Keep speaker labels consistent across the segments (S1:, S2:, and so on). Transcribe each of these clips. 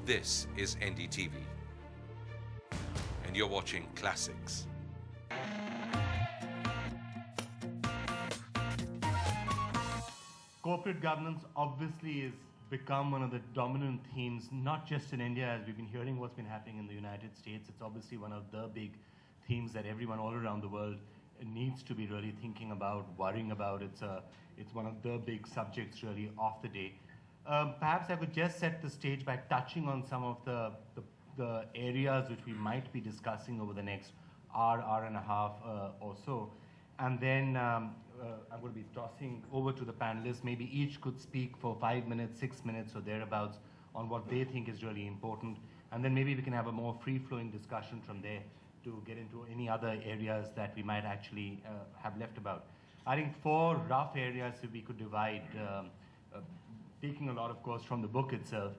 S1: This is NDTV, and you're watching Classics.
S2: Corporate governance obviously has become one of the dominant themes, not just in India, as we've been hearing what's been happening in the United States. It's obviously one of the big themes that everyone all around the world needs to be really thinking about, worrying about. It's one of the big subjects really of the day. Perhaps I could just set the stage by touching on some of the areas which we might be discussing over the next hour and a half or so. And then I'm going to be tossing over to the panelists. Maybe each could speak for 5 minutes, 6 minutes or thereabouts on what they think is really important. And then maybe we can have a more free-flowing discussion from there to get into any other areas that we might actually have left about. I think 4 rough areas if we could divide, taking a lot, of course, from the book itself.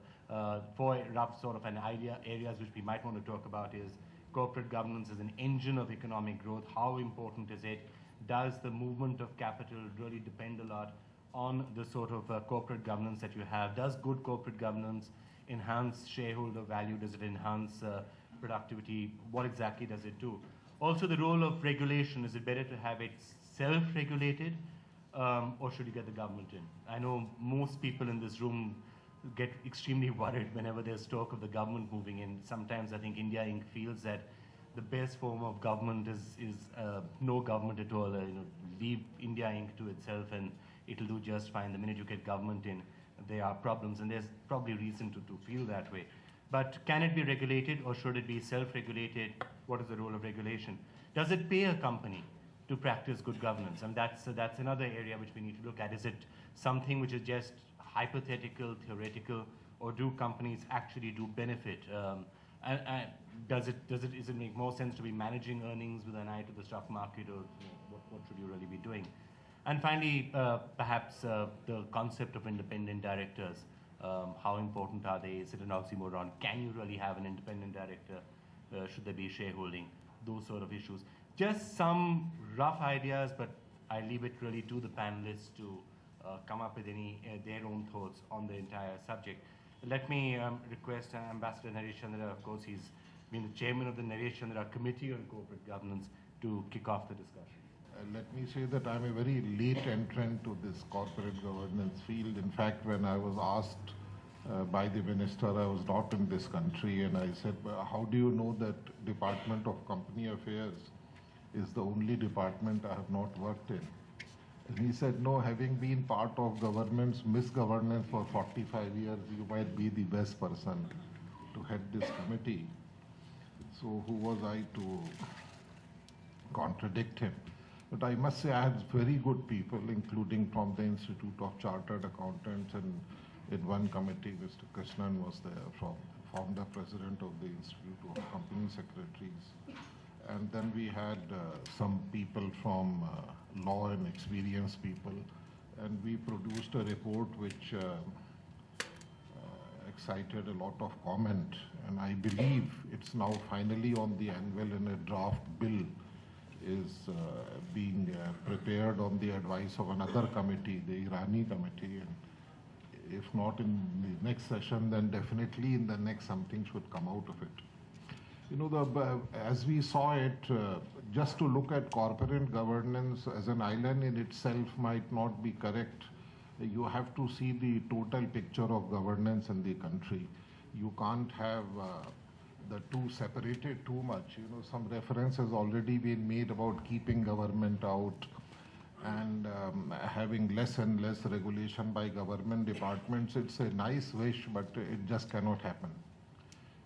S2: 4 rough sort of areas which we might want to talk about is corporate governance as an engine of economic growth. How important is it? Does the movement of capital really depend a lot on the sort of corporate governance that you have? Does good corporate governance enhance shareholder value? Does it enhance productivity? What exactly does it do? Also, the role of regulation. Is it better to have it self-regulated or should you get the government in? I know most people in this room get extremely worried whenever there's talk of the government moving in. Sometimes I think India Inc. feels that the best form of government is no government at all. Leave India Inc. to itself and it'll do just fine. The minute you get government in, there are problems, and there's probably reason to feel that way. But can it be regulated or should it be self-regulated? What is the role of regulation? Does it pay a company to practice good governance? And that's another area which we need to look at. Is it something which is just hypothetical, theoretical, or do companies actually do benefit? Does it make more sense to be managing earnings with an eye to the stock market, or what should you really be doing? And finally, perhaps the concept of independent directors. How important are they? Is it an oxymoron? Can you really have an independent director? Should there be shareholding? Those sort of issues. Just some rough ideas, but I leave it really to the panelists to come up with their own thoughts on the entire subject. Let me request Ambassador Naresh Chandra. Of course, he's been the chairman of the Naresh Chandra Committee on Corporate Governance, to kick off the discussion.
S3: Let me say that I'm a very late entrant to this corporate governance field. In fact, when I was asked by the minister, I was not in this country, and I said, well, how do you know that Department of Company Affairs is the only department I have not worked in? And he said, no, having been part of government's misgovernance for 45 years, you might be the best person to head this committee. So who was I to contradict him? But I must say I had very good people, including from the Institute of Chartered Accountants, and in one committee, Mr. Krishnan was there, from founder president of the Institute of Company Secretaries. And then we had some people from law and experienced people, and we produced a report which excited a lot of comment, and I believe it's now finally on the anvil, and a draft bill is being prepared on the advice of another committee, the Irani committee, and if not in the next session, then definitely in the next something should come out of it. As we saw it, just to look at corporate governance as an island in itself might not be correct. You have to see the total picture of governance in the country. You can't have the two separated too much. Some reference has already been made about keeping government out and having less and less regulation by government departments. It's a nice wish, but it just cannot happen,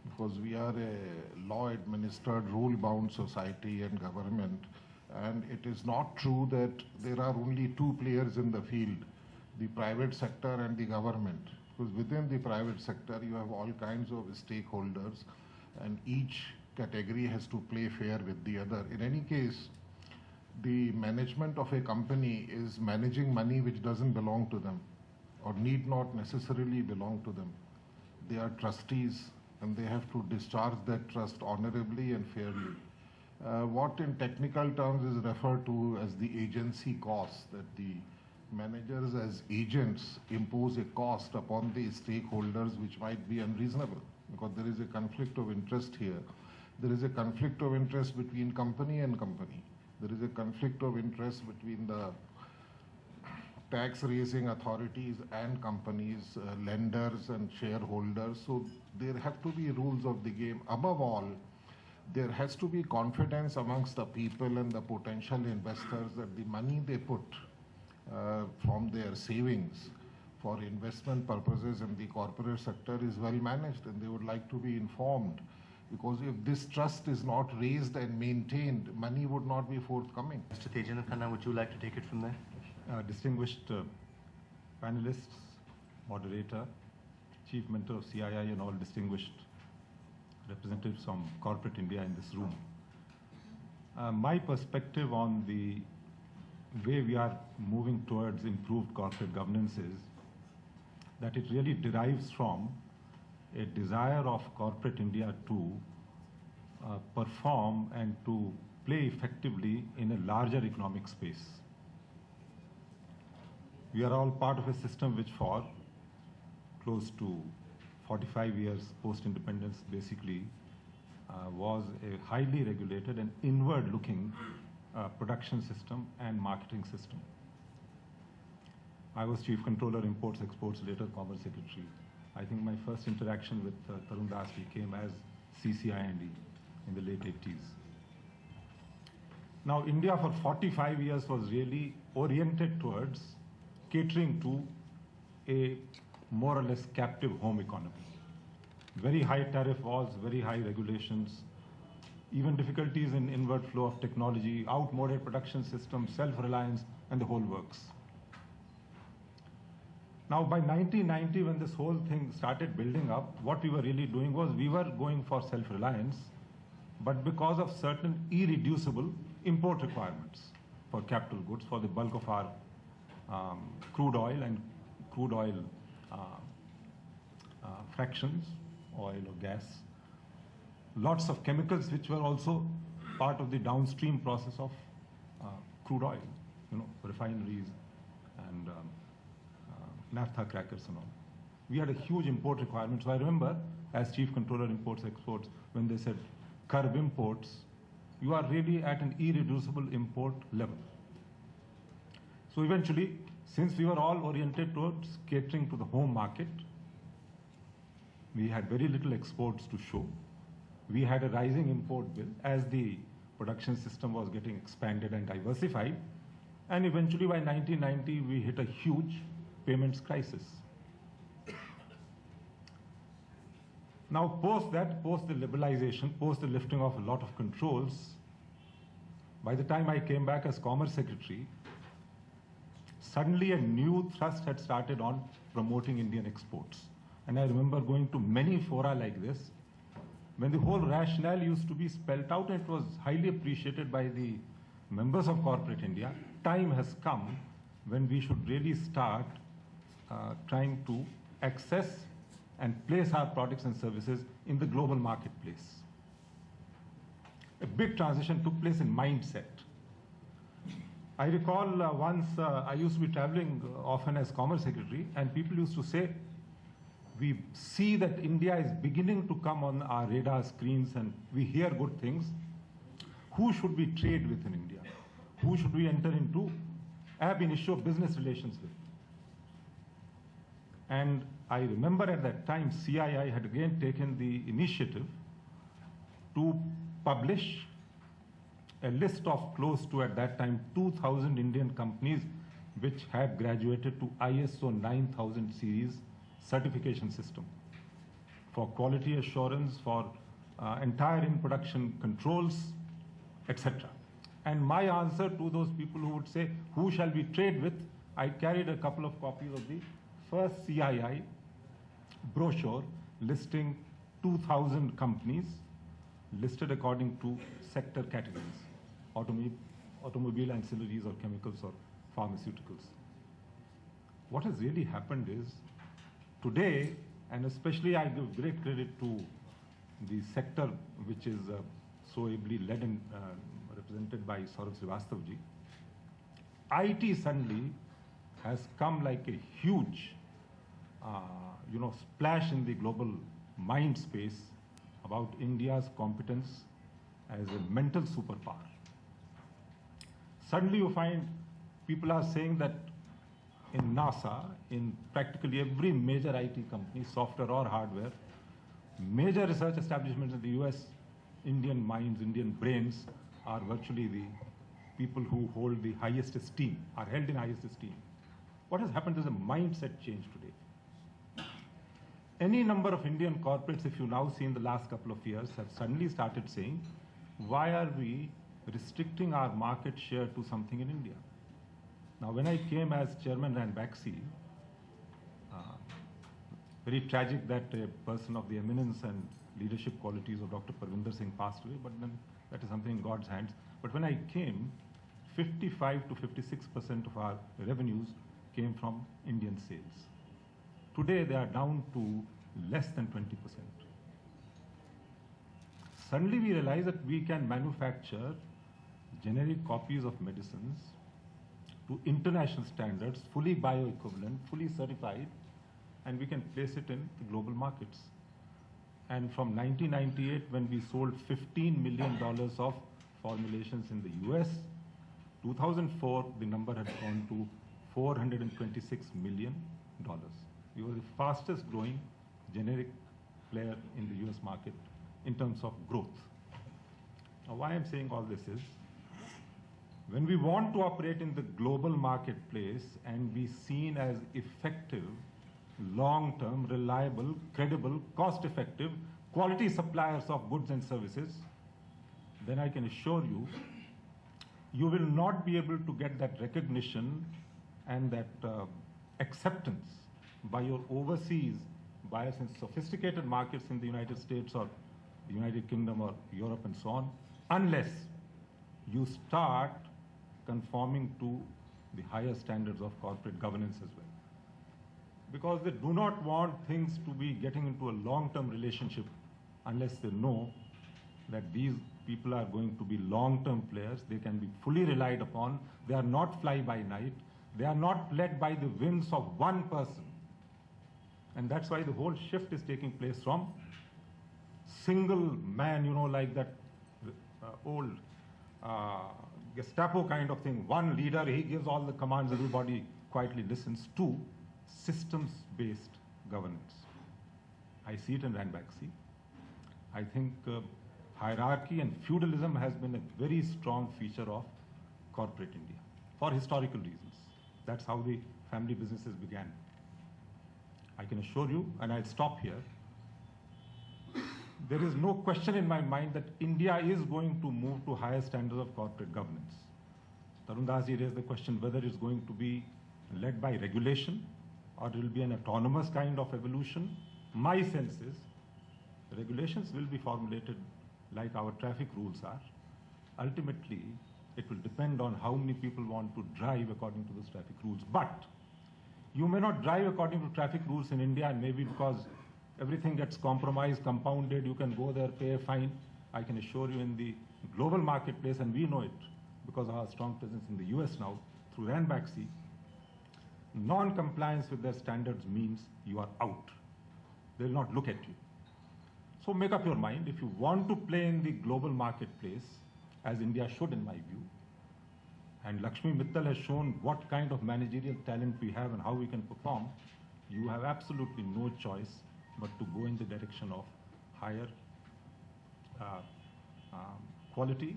S3: because we are a law-administered, rule-bound society and government, and it is not true that there are only 2 players in the field, the private sector and the government, because within the private sector you have all kinds of stakeholders, and each category has to play fair with the other. In any case, the management of a company is managing money which doesn't belong to them, or need not necessarily belong to them. They are trustees, and they have to discharge that trust honorably and fairly. What in technical terms is referred to as the agency costs that the managers as agents impose a cost upon the stakeholders which might be unreasonable, because there is a conflict of interest here. There is a conflict of interest between company and company. There is a conflict of interest between the tax raising authorities and companies, lenders and shareholders. So there have to be rules of the game. Above all, there has to be confidence amongst the people and the potential investors that the money they put from their savings for investment purposes in the corporate sector is well managed, and they would like to be informed. Because if this trust is not raised and maintained, money would not be forthcoming.
S2: Mr. Tejendra Khanna, would you like to take it from there?
S4: Distinguished panelists, moderator, chief mentor of CII, and all distinguished representatives from corporate India in this room. My perspective on the way we are moving towards improved corporate governance is that it really derives from a desire of corporate India to perform and to play effectively in a larger economic space. We are all part of a system which for close to 45 years post-independence basically was a highly regulated and inward-looking production system and marketing system. I was Chief Controller, Imports, Exports, later Commerce Secretary. I think my first interaction with Tarun Das came as CCIND in the late 80s. Now, India for 45 years was really oriented towards catering to a more or less captive home economy. Very high tariff walls, very high regulations, even difficulties in inward flow of technology, outmoded production systems, self-reliance, and the whole works. Now, by 1990, when this whole thing started building up, what we were really doing was we were going for self-reliance, but because of certain irreducible import requirements for capital goods, for the bulk of our crude oil and crude oil fractions, oil or gas, lots of chemicals which were also part of the downstream process of crude oil, refineries and naphtha crackers and all. We had a huge import requirement. So I remember as Chief Controller Imports Exports, when they said curb imports, you are really at an irreducible import level. So eventually, since we were all oriented towards catering to the home market, we had very little exports to show. We had a rising import bill as the production system was getting expanded and diversified. And eventually by 1990, we hit a huge payments crisis. Now post that, post the liberalization, post the lifting of a lot of controls, by the time I came back as Commerce Secretary, suddenly a new thrust had started on promoting Indian exports. And I remember going to many fora like this, when the whole rationale used to be spelt out, and it was highly appreciated by the members of corporate India. Time has come when we should really start trying to access and place our products and services in the global marketplace. A big transition took place in mindset. I recall once I used to be traveling often as Commerce Secretary, and people used to say, we see that India is beginning to come on our radar screens and we hear good things. Who should we trade with in India? Who should we enter into ab initio business relations with? And I remember at that time, CII had again taken the initiative to publish a list of close to, at that time, 2,000 Indian companies which had graduated to ISO 9000 series certification system for quality assurance, for entire in-production controls, etc. And my answer to those people who would say, who shall we trade with? I carried a couple of copies of the first CII brochure listing 2,000 companies listed according to sector categories, automobile ancillaries or chemicals or pharmaceuticals. What has really happened is, today, and especially I give great credit to the sector which is so ably led and represented by Saurabh Srivastavji, IT suddenly has come like a huge, splash in the global mind space about India's competence as a mental superpower. Suddenly you find people are saying that in NASA, in practically every major IT company, software or hardware, major research establishments in the US, Indian minds, Indian brains are virtually the people who hold the highest esteem, are held in highest esteem. What has happened is a mindset change today. Any number of Indian corporates, if you now see in the last couple of years, have suddenly started saying, why are we restricting our market share to something in India? Now, when I came as chairman Ranbaxy, very tragic that a person of the eminence and leadership qualities of Dr. Parvinder Singh passed away, but then that is something in God's hands. But when I came, 55 to 56% of our revenues came from Indian sales. Today, they are down to less than 20%. Suddenly, we realize that we can manufacture generic copies of medicines to international standards, fully bioequivalent, fully certified, and we can place it in the global markets. And from 1998, when we sold $15 million of formulations in the US, 2004, the number had gone to $426 million. We were the fastest growing generic player in the US market in terms of growth. Now, why I'm saying all this is, when we want to operate in the global marketplace and be seen as effective, long-term, reliable, credible, cost-effective, quality suppliers of goods and services, then I can assure you, you will not be able to get that recognition and that acceptance by your overseas buyers in sophisticated markets in the United States or the United Kingdom or Europe and so on, unless you start conforming to the higher standards of corporate governance as well. Because they do not want things to be getting into a long-term relationship unless they know that these people are going to be long-term players. They can be fully relied upon. They are not fly-by-night. They are not led by the whims of one person. And that's why the whole shift is taking place from single man, like that old Gestapo kind of thing. One leader, he gives all the commands, everybody quietly listens, to systems-based governance. I see it in Ranbaxy. I think hierarchy and feudalism has been a very strong feature of corporate India for historical reasons. That's how the family businesses began. I can assure you, and I'll stop here, there is no question in my mind that India is going to move to higher standards of corporate governance. Tarun Das ji raised the question whether it's going to be led by regulation or it will be an autonomous kind of evolution. My sense is regulations will be formulated like our traffic rules are. Ultimately, it will depend on how many people want to drive according to those traffic rules. But you may not drive according to traffic rules in India, and maybe because everything gets compromised, compounded, you can go there, pay a fine. I can assure you in the global marketplace, and we know it because of our strong presence in the US now, through Ranbaxy, non-compliance with their standards means you are out. They will not look at you. So make up your mind. If you want to play in the global marketplace, as India should in my view, and Lakshmi Mittal has shown what kind of managerial talent we have and how we can perform, you have absolutely no choice but to go in the direction of higher quality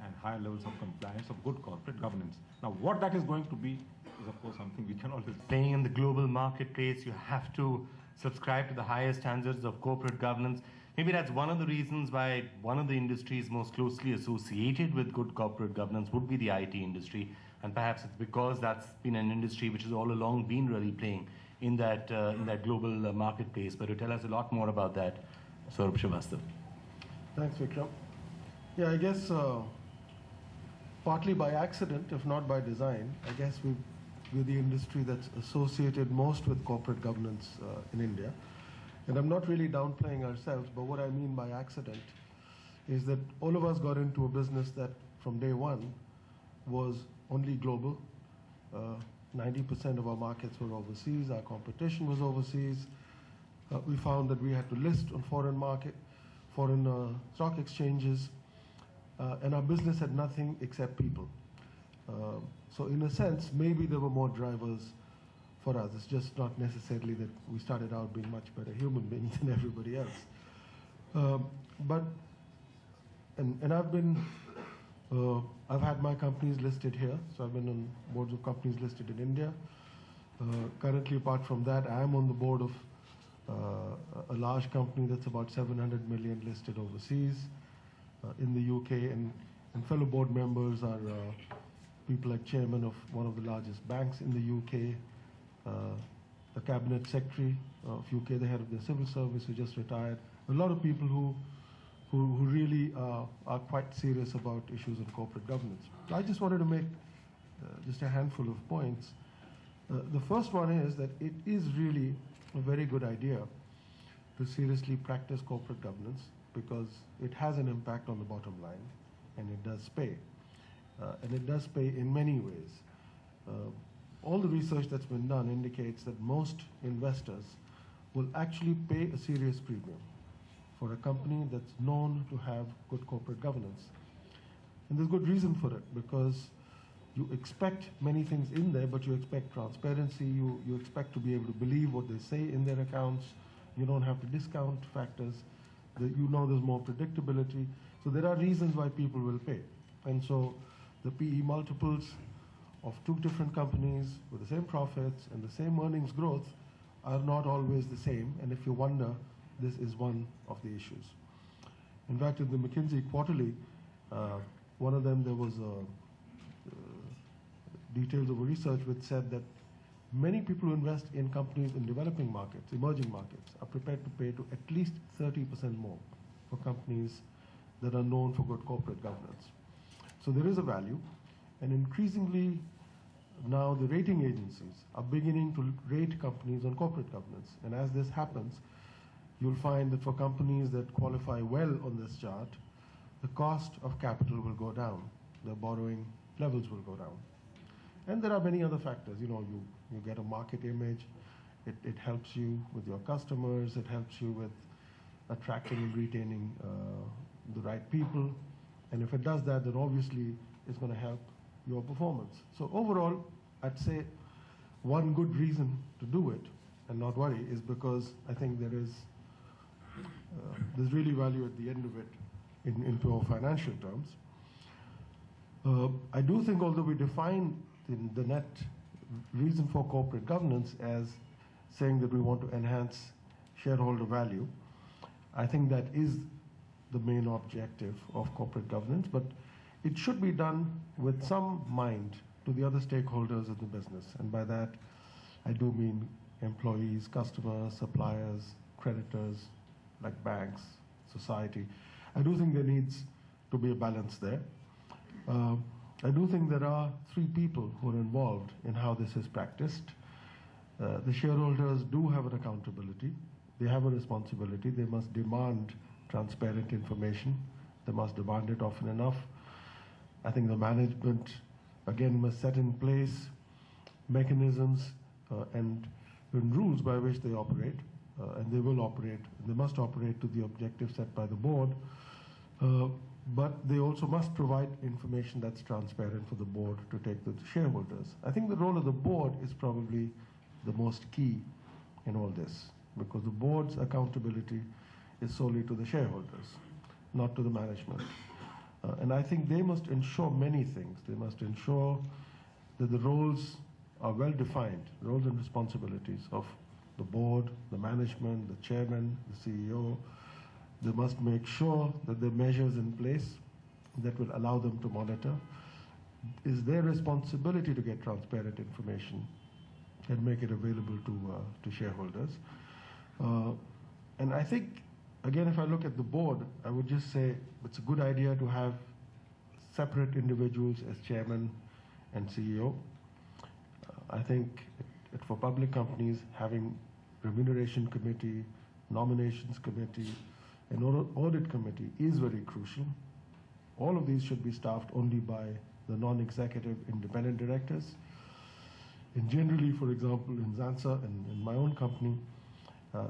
S4: and higher levels of compliance of good corporate governance. Now, what that is going to be is, of course, something we can always...
S2: Playing in the global marketplace, you have to subscribe to the highest standards of corporate governance. Maybe that's one of the reasons why one of the industries most closely associated with good corporate governance would be the IT industry. And perhaps it's because that's been an industry which has all along been really playing in that global marketplace. But to tell us a lot more about that, Saurabh Srivastava.
S5: Thanks, Vikram. Yeah, I guess partly by accident, if not by design, I guess we're the industry that's associated most with corporate governance in India. And I'm not really downplaying ourselves, but what I mean by accident is that all of us got into a business that from day one was only global, 90% of our markets were overseas, our competition was overseas. We found that we had to list on foreign stock exchanges, and our business had nothing except people. So in a sense, maybe there were more drivers for us. It's just not necessarily that we started out being much better human beings than everybody else. I've had my companies listed here, so I've been on boards of companies listed in India. Currently, apart from that, I am on the board of a large company that's about 700 million listed overseas in the UK, and fellow board members are people like chairman of one of the largest banks in the UK, the cabinet secretary of UK, the head of the civil service who just retired. A lot of people who really are quite serious about issues of corporate governance. I just wanted to make just a handful of points. The first one is that it is really a very good idea to seriously practice corporate governance because it has an impact on the bottom line, and it does pay. And it does pay in many ways. All the research that's been done indicates that most investors will actually pay a serious premium for a company that's known to have good corporate governance. And there's good reason for it, because you expect many things in there, but you expect transparency, you expect to be able to believe what they say in their accounts, you don't have to discount factors, you know there's more predictability. So there are reasons why people will pay. And so the PE multiples of two different companies with the same profits and the same earnings growth are not always the same, and if you wonder, this is one of the issues. In fact, in the McKinsey quarterly, one of them, there was details of a research which said that many people who invest in companies in developing markets, emerging markets, are prepared to pay to at least 30% more for companies that are known for good corporate governance. So there is a value, and increasingly now the rating agencies are beginning to rate companies on corporate governance. And as this happens, you'll find that for companies that qualify well on this chart, the cost of capital will go down, the borrowing levels will go down. And there are many other factors. You know, you get a market image, it helps you with your customers, it helps you with attracting and retaining the right people. And if it does that, then obviously it's going to help your performance. So overall, I'd say one good reason to do it and not worry is because I think there's really value at the end of it in pure financial terms. I do think, although we define the net reason for corporate governance as saying that we want to enhance shareholder value, I think that is the main objective of corporate governance, but it should be done with some mind to the other stakeholders of the business. And by that, I do mean employees, customers, suppliers, creditors, like banks, society. I do think there needs to be a balance there. I do think there are three people who are involved in how this is practiced. The shareholders do have an accountability. They have a responsibility. They must demand transparent information. They must demand it often enough. I think the management, again, must set in place mechanisms and rules by which they operate, and they will operate. They must operate to the objectives set by the board, but they also must provide information that's transparent for the board to take to the shareholders. I think the role of the board is probably the most key in all this, because the board's accountability is solely to the shareholders, not to the management. And I think they must ensure many things. They must ensure that the roles are well defined, roles and responsibilities of the board, the management, the chairman, the CEO. They must make sure that there are measures in place that will allow them to monitor. It's their responsibility to get transparent information and make it available to shareholders. And I think, again, if I look at the board, I would just say it's a good idea to have separate individuals as chairman and CEO. I think for public companies, having remuneration committee, nominations committee, and audit committee is very crucial. All of these should be staffed only by the non-executive independent directors. And generally, for example, in Zansa and in my own company,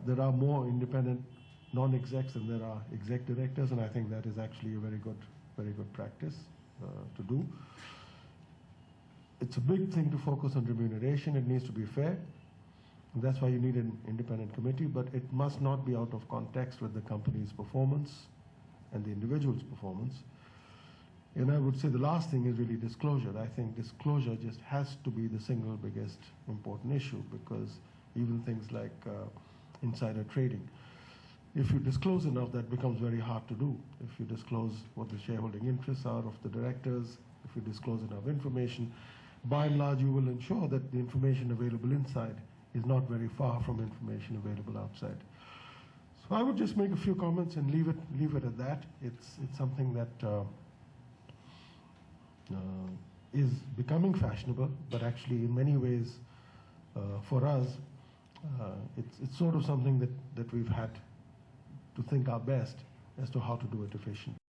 S5: there are more independent non-execs than there are exec directors, and I think that is actually a very good practice to do. It's a big thing to focus on remuneration. It needs to be fair. And that's why you need an independent committee, but it must not be out of context with the company's performance and the individual's performance. And I would say the last thing is really disclosure. I think disclosure just has to be the single biggest important issue, because even things like insider trading, if you disclose enough, that becomes very hard to do. If you disclose what the shareholding interests are of the directors, if you disclose enough information, by and large, you will ensure that the information available inside is not very far from information available outside. So I would just make a few comments and leave it at that. It's something that is becoming fashionable, but actually in many ways for us, it's sort of something that we've had to think our best as to how to do it efficiently.